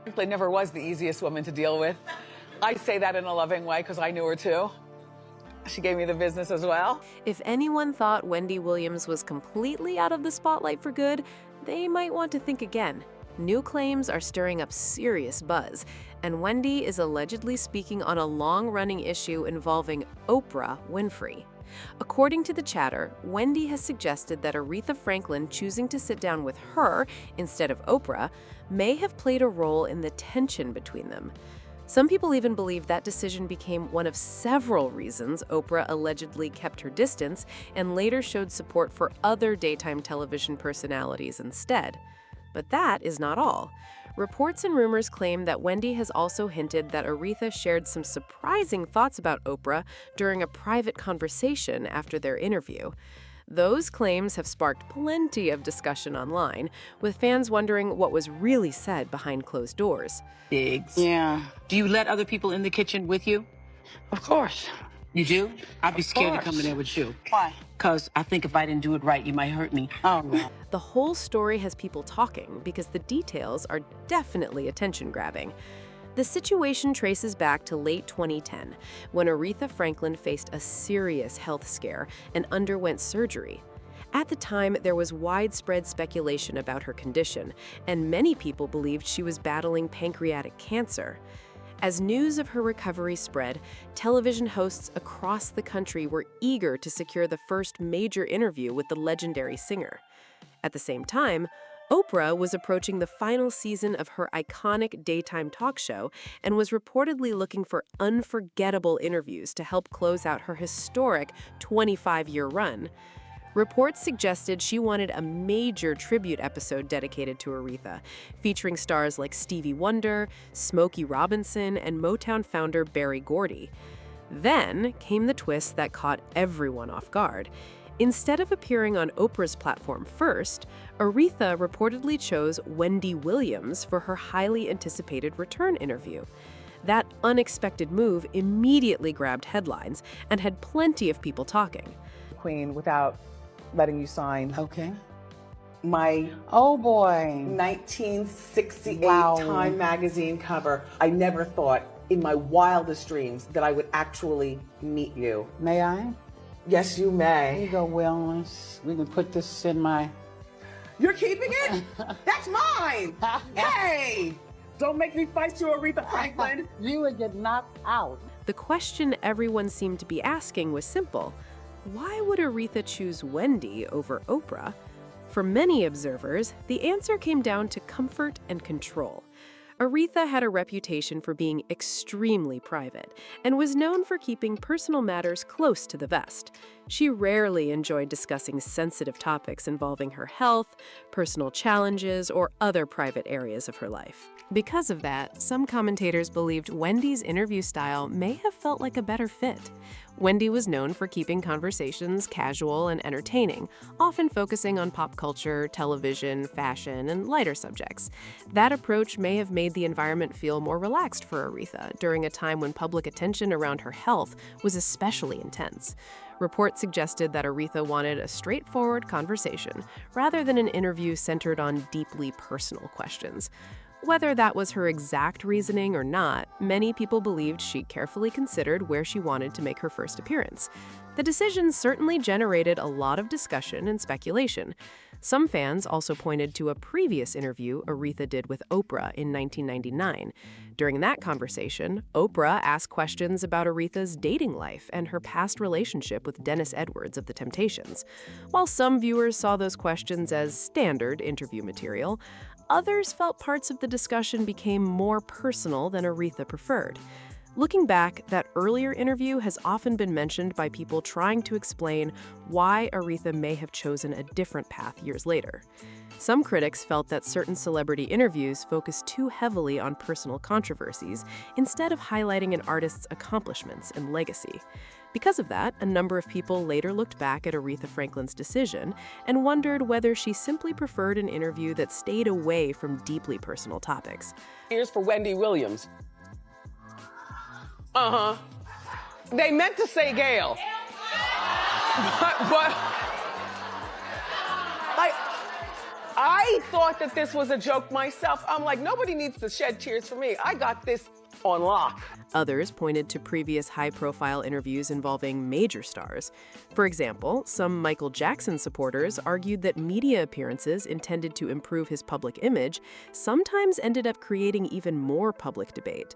Winfrey never was the easiest woman to deal with. I say that in a loving way because I knew her too. She gave me the business as well. If anyone thought Wendy Williams was completely out of the spotlight for good, they might want to think again. New claims are stirring up serious buzz, and Wendy is allegedly speaking on a long-running issue involving Oprah Winfrey. According to the chatter, Wendy has suggested that Aretha Franklin choosing to sit down with her instead of Oprah may have played a role in the tension between them. Some people even believe that decision became one of several reasons Oprah allegedly kept her distance and later showed support for other daytime television personalities instead. But that is not all. Reports and rumors claim that Wendy has also hinted that Aretha shared some surprising thoughts about Oprah during a private conversation after their interview. Those claims have sparked plenty of discussion online, with fans wondering what was really said behind closed doors. Biggs. Yeah. Do you let other people in the kitchen with you? Of course. You do? I'd be scared to course. come in there with you. Why? Because I think if I didn't do it right, you might hurt me. Oh, no. The whole story has people talking because the details are definitely attention-grabbing. The situation traces back to late 2010, when Aretha Franklin faced a serious health scare and underwent surgery. At the time, there was widespread speculation about her condition, and many people believed she was battling pancreatic cancer. As news of her recovery spread, television hosts across the country were eager to secure the first major interview with the legendary singer. At the same time, Oprah was approaching the final season of her iconic daytime talk show and was reportedly looking for unforgettable interviews to help close out her historic 25-year run. Reports suggested she wanted a major tribute episode dedicated to Aretha, featuring stars like Stevie Wonder, Smokey Robinson, and Motown founder Berry Gordy. Then came the twist that caught everyone off guard. Instead of appearing on Oprah's platform first, Aretha reportedly chose Wendy Williams for her highly anticipated return interview. That unexpected move immediately grabbed headlines and had plenty of people talking. Queen, without letting you sign Okay. my Oh, boy. 1968 Wow. Time magazine cover. I never thought in my wildest dreams that I would actually meet you. May I? Yes, you Here may. you go, wellness. We can put this in my... You're keeping it? That's mine. Hey, don't make me fight you, Aretha Franklin. You would get knocked out. The question everyone seemed to be asking was simple. Why would Aretha choose Wendy over Oprah? For many observers, the answer came down to comfort and control. Aretha had a reputation for being extremely private and was known for keeping personal matters close to the vest. She rarely enjoyed discussing sensitive topics involving her health, personal challenges, or other private areas of her life. Because of that, some commentators believed Wendy's interview style may have felt like a better fit. Wendy was known for keeping conversations casual and entertaining, often focusing on pop culture, television, fashion, and lighter subjects. That approach may have made the environment feel more relaxed for Aretha during a time when public attention around her health was especially intense. Reports suggested that Aretha wanted a straightforward conversation, rather than an interview centered on deeply personal questions. Whether that was her exact reasoning or not, many people believed she carefully considered where she wanted to make her first appearance. The decision certainly generated a lot of discussion and speculation. Some fans also pointed to a previous interview Aretha did with Oprah in 1999. During that conversation, Oprah asked questions about Aretha's dating life and her past relationship with Dennis Edwards of The Temptations. While some viewers saw those questions as standard interview material, others felt parts of the discussion became more personal than Aretha preferred. Looking back, that earlier interview has often been mentioned by people trying to explain why Aretha may have chosen a different path years later. Some critics felt that certain celebrity interviews focused too heavily on personal controversies instead of highlighting an artist's accomplishments and legacy. Because of that, a number of people later looked back at Aretha Franklin's decision and wondered whether she simply preferred an interview that stayed away from deeply personal topics. Here's for Wendy Williams. They meant to say Gail. But like, I thought that this was a joke myself. I'm like, nobody needs to shed tears for me. I got this on lock. Others pointed to previous high-profile interviews involving major stars. For example, some Michael Jackson supporters argued that media appearances intended to improve his public image sometimes ended up creating even more public debate.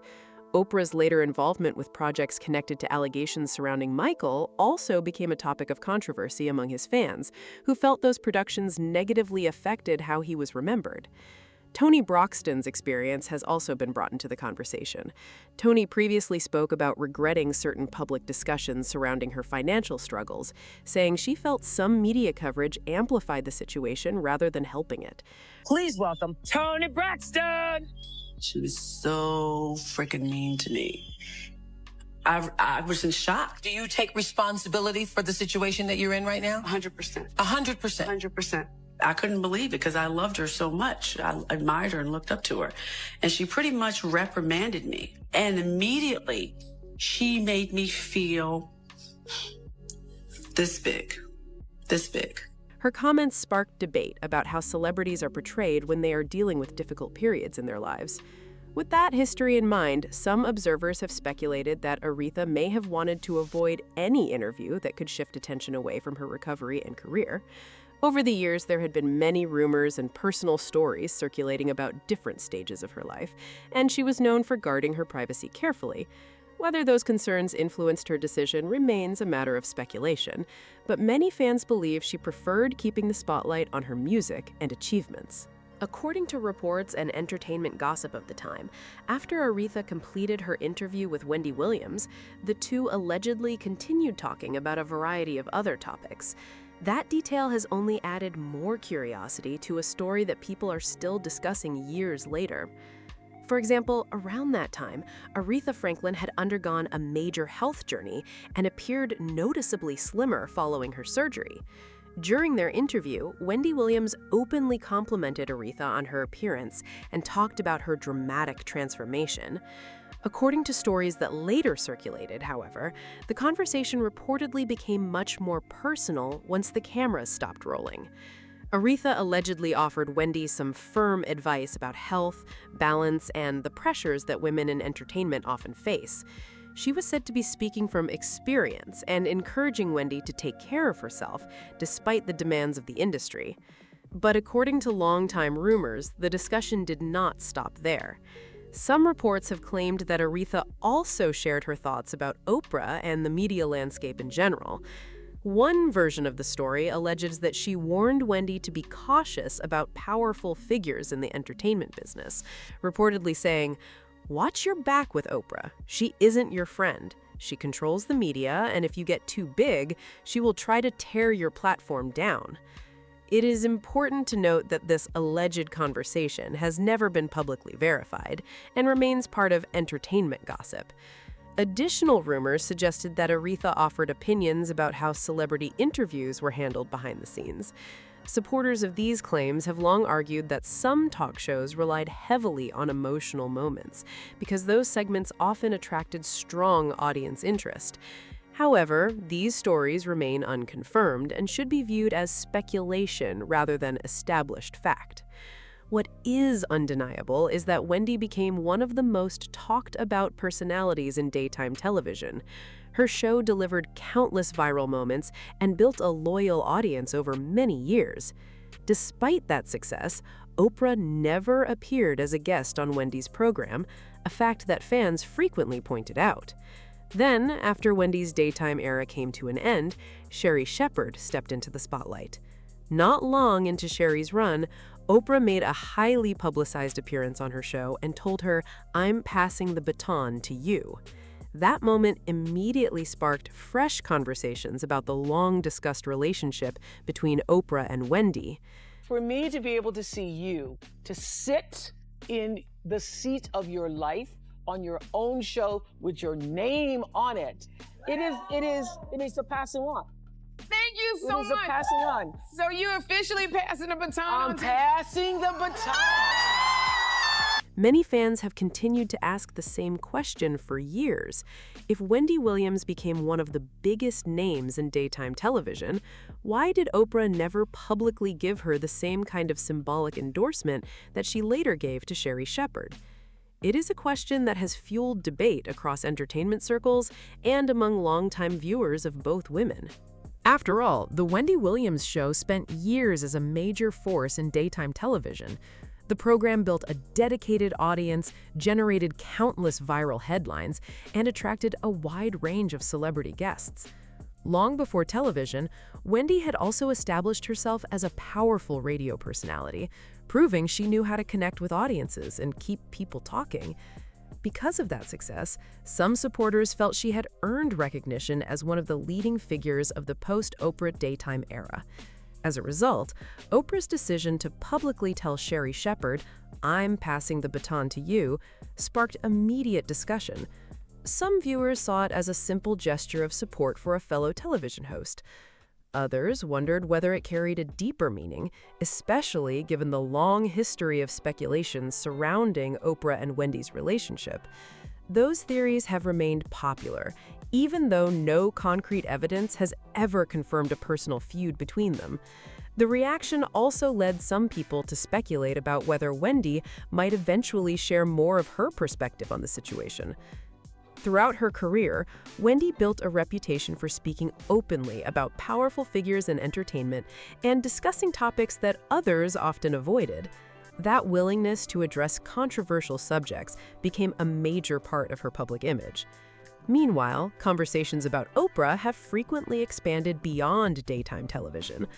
Oprah's later involvement with projects connected to allegations surrounding Michael also became a topic of controversy among his fans, who felt those productions negatively affected how he was remembered. Toni Braxton's experience has also been brought into the conversation. Toni previously spoke about regretting certain public discussions surrounding her financial struggles, saying she felt some media coverage amplified the situation rather than helping it. Please welcome Toni Braxton. She was so freaking mean to me. I was in shock. Do you take responsibility for the situation that you're in right now? 100%. 100%. 100%. I couldn't believe it because I loved her so much. I admired her and looked up to her. And she pretty much reprimanded me. And immediately, she made me feel this big. This big. Her comments sparked debate about how celebrities are portrayed when they are dealing with difficult periods in their lives. With that history in mind, some observers have speculated that Aretha may have wanted to avoid any interview that could shift attention away from her recovery and career. Over the years, there had been many rumors and personal stories circulating about different stages of her life, and she was known for guarding her privacy carefully. Whether those concerns influenced her decision remains a matter of speculation, but many fans believe she preferred keeping the spotlight on her music and achievements. According to reports and entertainment gossip of the time, after Aretha completed her interview with Wendy Williams, the two allegedly continued talking about a variety of other topics. That detail has only added more curiosity to a story that people are still discussing years later. For example, around that time, Aretha Franklin had undergone a major health journey and appeared noticeably slimmer following her surgery. During their interview, Wendy Williams openly complimented Aretha on her appearance and talked about her dramatic transformation. According to stories that later circulated, however, the conversation reportedly became much more personal once the cameras stopped rolling. Aretha allegedly offered Wendy some firm advice about health, balance, and the pressures that women in entertainment often face. She was said to be speaking from experience and encouraging Wendy to take care of herself, despite the demands of the industry. But according to longtime rumors, the discussion did not stop there. Some reports have claimed that Aretha also shared her thoughts about Oprah and the media landscape in general. One version of the story alleges that she warned Wendy to be cautious about powerful figures in the entertainment business, reportedly saying, "Watch your back with Oprah. She isn't your friend. She controls the media, and if you get too big, she will try to tear your platform down." It is important to note that this alleged conversation has never been publicly verified and remains part of entertainment gossip. Additional rumors suggested that Aretha offered opinions about how celebrity interviews were handled behind the scenes. Supporters of these claims have long argued that some talk shows relied heavily on emotional moments because those segments often attracted strong audience interest. However, these stories remain unconfirmed and should be viewed as speculation rather than established fact. What is undeniable is that Wendy became one of the most talked about personalities in daytime television. Her show delivered countless viral moments and built a loyal audience over many years. Despite that success, Oprah never appeared as a guest on Wendy's program, a fact that fans frequently pointed out. Then, after Wendy's daytime era came to an end, Sherri Shepherd stepped into the spotlight. Not long into Sherri's run, Oprah made a highly publicized appearance on her show and told her, "I'm passing the baton to you." That moment immediately sparked fresh conversations about the long-discussed relationship between Oprah and Wendy. For me to be able to see you, to sit in the seat of your life on your own show with your name on it, it is a passing on. Thank you so It is much. a passing on. So you officially passing the baton I'm on to passing the baton. Many fans have continued to ask the same question for years. If Wendy Williams became one of the biggest names in daytime television, why did Oprah never publicly give her the same kind of symbolic endorsement that she later gave to Sherri Shepherd? It is a question that has fueled debate across entertainment circles and among longtime viewers of both women. After all, The Wendy Williams Show spent years as a major force in daytime television. The program built a dedicated audience, generated countless viral headlines, and attracted a wide range of celebrity guests. Long before television, Wendy had also established herself as a powerful radio personality, proving she knew how to connect with audiences and keep people talking. Because of that success, some supporters felt she had earned recognition as one of the leading figures of the post-Oprah daytime era. As a result, Oprah's decision to publicly tell Sherri Shepherd, "I'm passing the baton to you," sparked immediate discussion. Some viewers saw it as a simple gesture of support for a fellow television host. Others wondered whether it carried a deeper meaning, especially given the long history of speculation surrounding Oprah and Wendy's relationship. Those theories have remained popular, even though no concrete evidence has ever confirmed a personal feud between them. The reaction also led some people to speculate about whether Wendy might eventually share more of her perspective on the situation. Throughout her career, Wendy built a reputation for speaking openly about powerful figures in entertainment and discussing topics that others often avoided. That willingness to address controversial subjects became a major part of her public image. Meanwhile, conversations about Oprah have frequently expanded beyond daytime television.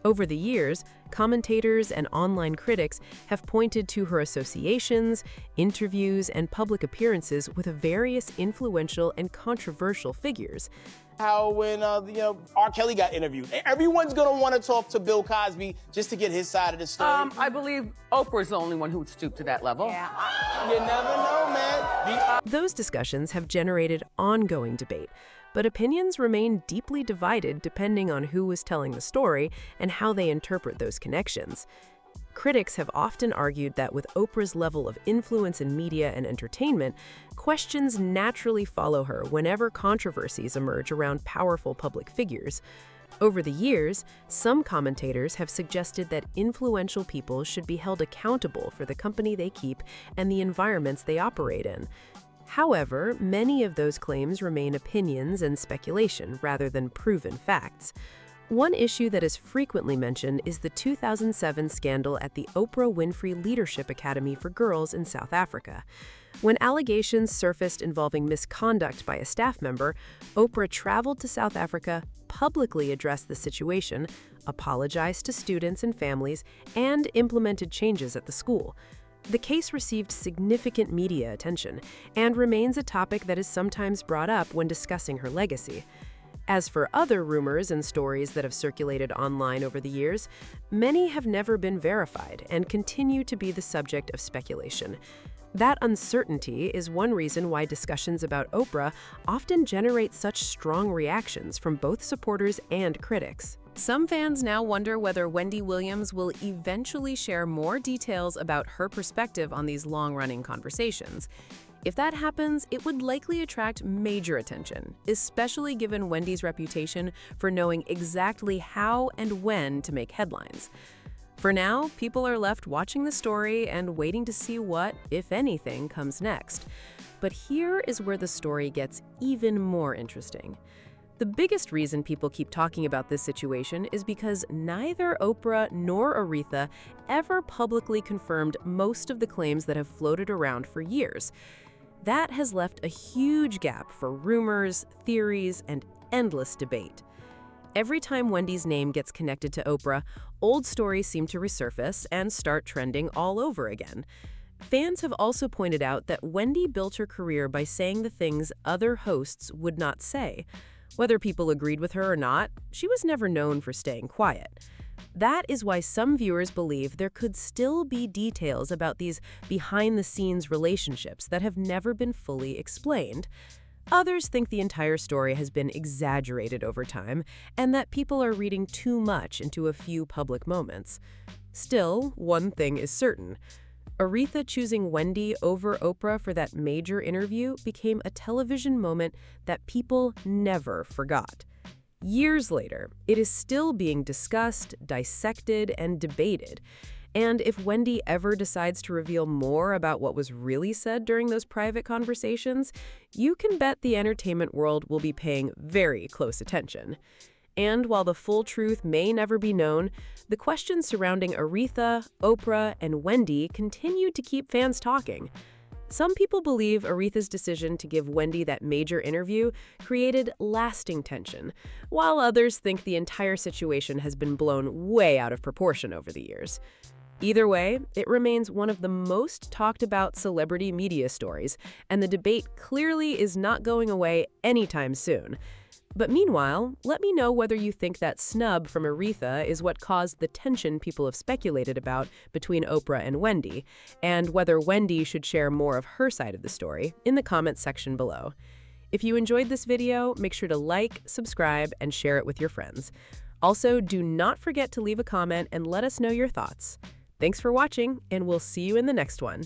Over the years, commentators and online critics have pointed to her associations, interviews, and public appearances with various influential and controversial figures. How when R. Kelly got interviewed, everyone's gonna want to talk to Bill Cosby just to get his side of the story. I believe Oprah's the only one who would stoop to that level. You never know, man. Those discussions have generated ongoing debate, but opinions remain deeply divided depending on who was telling the story and how they interpret those connections. Critics have often argued that with Oprah's level of influence in media and entertainment, questions naturally follow her whenever controversies emerge around powerful public figures. Over the years, some commentators have suggested that influential people should be held accountable for the company they keep and the environments they operate in. However, many of those claims remain opinions and speculation rather than proven facts. One issue that is frequently mentioned is the 2007 scandal at the Oprah Winfrey Leadership Academy for Girls in South Africa. When allegations surfaced involving misconduct by a staff member, Oprah traveled to South Africa, publicly addressed the situation, apologized to students and families, and implemented changes at the school. The case received significant media attention and remains a topic that is sometimes brought up when discussing her legacy. As for other rumors and stories that have circulated online over the years, many have never been verified and continue to be the subject of speculation. That uncertainty is one reason why discussions about Oprah often generate such strong reactions from both supporters and critics. Some fans now wonder whether Wendy Williams will eventually share more details about her perspective on these long-running conversations. If that happens, it would likely attract major attention, especially given Wendy's reputation for knowing exactly how and when to make headlines. For now, people are left watching the story and waiting to see what, if anything, comes next. But here is where the story gets even more interesting. The biggest reason people keep talking about this situation is because neither Oprah nor Aretha ever publicly confirmed most of the claims that have floated around for years. That has left a huge gap for rumors, theories, and endless debate. Every time Wendy's name gets connected to Oprah, old stories seem to resurface and start trending all over again. Fans have also pointed out that Wendy built her career by saying the things other hosts would not say. Whether people agreed with her or not, she was never known for staying quiet. That is why some viewers believe there could still be details about these behind-the-scenes relationships that have never been fully explained. Others think the entire story has been exaggerated over time and that people are reading too much into a few public moments. Still, one thing is certain. Aretha choosing Wendy over Oprah for that major interview became a television moment that people never forgot. Years later, it is still being discussed, dissected, and debated. And if Wendy ever decides to reveal more about what was really said during those private conversations, you can bet the entertainment world will be paying very close attention. And while the full truth may never be known, the questions surrounding Aretha, Oprah, and Wendy continue to keep fans talking. Some people believe Aretha's decision to give Wendy that major interview created lasting tension, while others think the entire situation has been blown way out of proportion over the years. Either way, it remains one of the most talked about celebrity media stories, and the debate clearly is not going away anytime soon. But meanwhile, let me know whether you think that snub from Aretha is what caused the tension people have speculated about between Oprah and Wendy, and whether Wendy should share more of her side of the story in the comments section below. If you enjoyed this video, make sure to like, subscribe, and share it with your friends. Also, do not forget to leave a comment and let us know your thoughts. Thanks for watching, and we'll see you in the next one.